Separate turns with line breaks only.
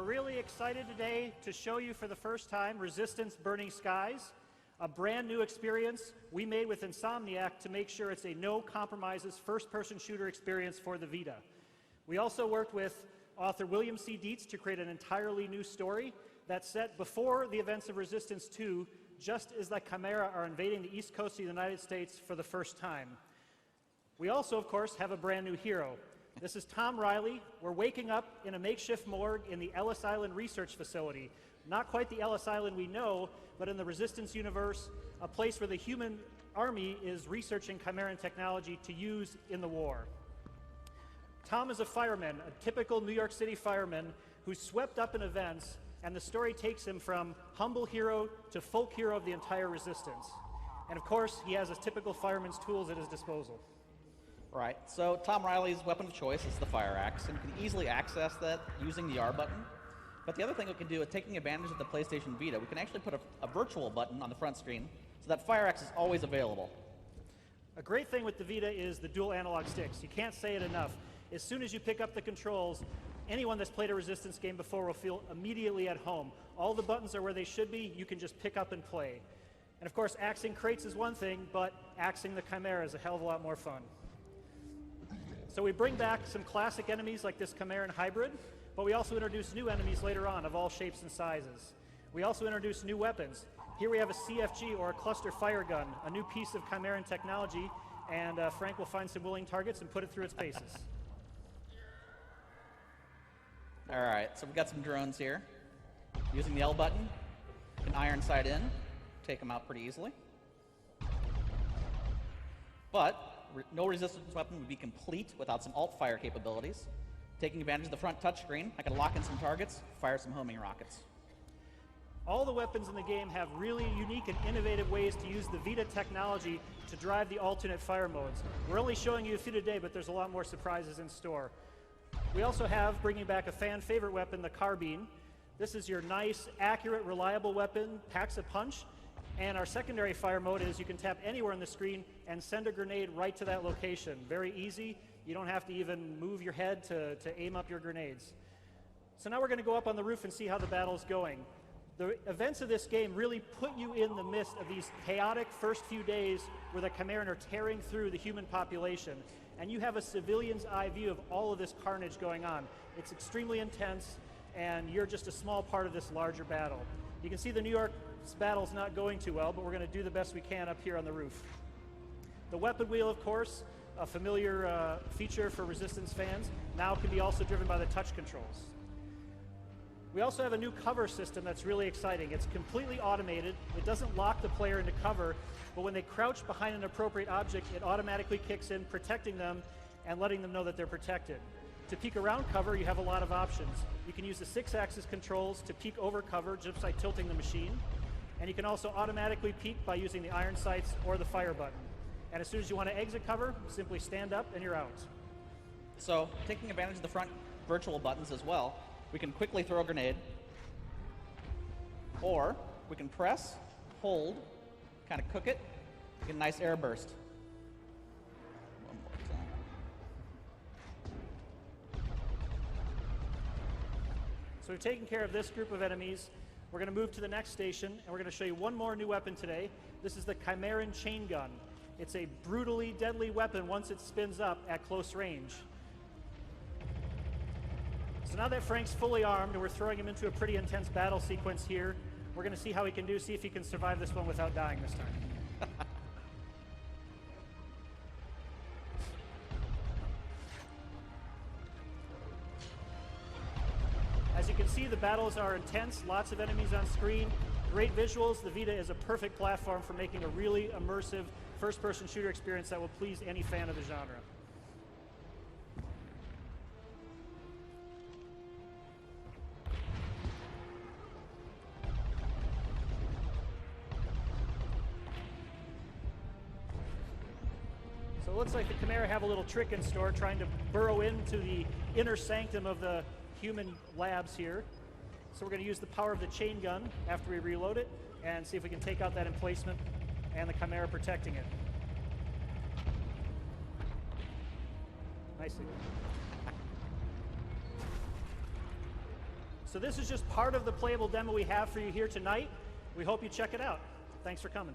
We're really excited today to show you for the first time Resistance Burning Skies, a brand new experience we made with Insomniac to make sure it's a no-compromises first-person shooter experience for the VITA. We also worked with author William C. Dietz to create an entirely new story that's set before the events of Resistance 2, just as the Chimera are invading the east coast of the United States for the first time. We also, of course, have a brand new hero. This is Tom Riley. We're waking up in a makeshift morgue in the Ellis Island Research Facility. Not quite the Ellis Island we know, but in the Resistance universe, a place where the human army is researching Chimeran technology to use in the war. Tom is a fireman, a typical New York City fireman who's swept up in events, and the story takes him from humble hero to folk hero of the entire Resistance. And of course, he has his typical fireman's tools at his disposal.
Right, so Tom Riley's weapon of choice is the fire axe, and you can easily access that using the R button. But the other thing we can do is taking advantage of the PlayStation Vita, we can actually put a virtual button on the front screen so that fire axe is always available.
A great thing with the Vita is the dual analog sticks. You can't say it enough. As soon as you pick up the controls, anyone that's played a Resistance game before will feel immediately at home. All the buttons are where they should be. You can just pick up and play. And of course, axing crates is one thing, but axing the Chimera is a hell of a lot more fun. So we bring back some classic enemies like this Chimeran hybrid, but we also introduce new enemies later on of all shapes and sizes. We also introduce new weapons. Here we have a CFG, or a cluster fire gun, a new piece of Chimeran technology, and Frank will find some willing targets and put it through its paces.
All right, so we've got some drones here. Using the L button, you can iron sight in, take them out pretty easily. But no Resistance weapon would be complete without some alt-fire capabilities. Taking advantage of the front touchscreen, I can lock in some targets, fire some homing rockets.
All the weapons in the game have really unique and innovative ways to use the VITA technology to drive the alternate fire modes. We're only showing you a few today, but there's a lot more surprises in store. We also have, bringing back a fan favorite weapon, the carbine. This is your nice, accurate, reliable weapon, packs a punch. And our secondary fire mode is you can tap anywhere on the screen and send a grenade right to that location. Very easy. You don't have to even move your head to aim up your grenades. So now we're going to go up on the roof and see how the battle's going. The events of this game really put you in the midst of these chaotic first few days where the Chimeran are tearing through the human population. And you have a civilian's eye view of all of this carnage going on. It's extremely intense, and you're just a small part of this larger battle. You can see the New York battle's not going too well, but we're going to do the best we can up here on the roof. The weapon wheel, of course, a familiar feature for Resistance fans, now can be also driven by the touch controls. We also have a new cover system that's really exciting. It's completely automated. It doesn't lock the player into cover, but when they crouch behind an appropriate object, it automatically kicks in, protecting them and letting them know that they're protected. To peek around cover, you have a lot of options. You can use the 6-axis controls to peek over cover just by tilting the machine. And you can also automatically peek by using the iron sights or the fire button. And as soon as you want to exit cover, simply stand up and you're out.
So, taking advantage of the front virtual buttons as well, we can quickly throw a grenade, or we can press, hold, kind of cook it, get a nice air burst. One more time.
So we've taken care of this group of enemies. We're going to move to the next station, and we're going to show you one more new weapon today. This is the Chimeran chain gun. It's a brutally deadly weapon once it spins up at close range. So now that Frank's fully armed and we're throwing him into a pretty intense battle sequence here, we're going to see how he can do, see if he can survive this one without dying this time. As you can see, the battles are intense, lots of enemies on screen, great visuals. The Vita is a perfect platform for making a really immersive first-person shooter experience that will please any fan of the genre. So it looks like the Chimera have a little trick in store, trying to burrow into the inner sanctum of the human labs here. So we're going to use the power of the chain gun after we reload it and see if we can take out that emplacement and the Chimera protecting it. Nicely done. So this is just part of the playable demo we have for you here tonight. We hope you check it out. Thanks for coming.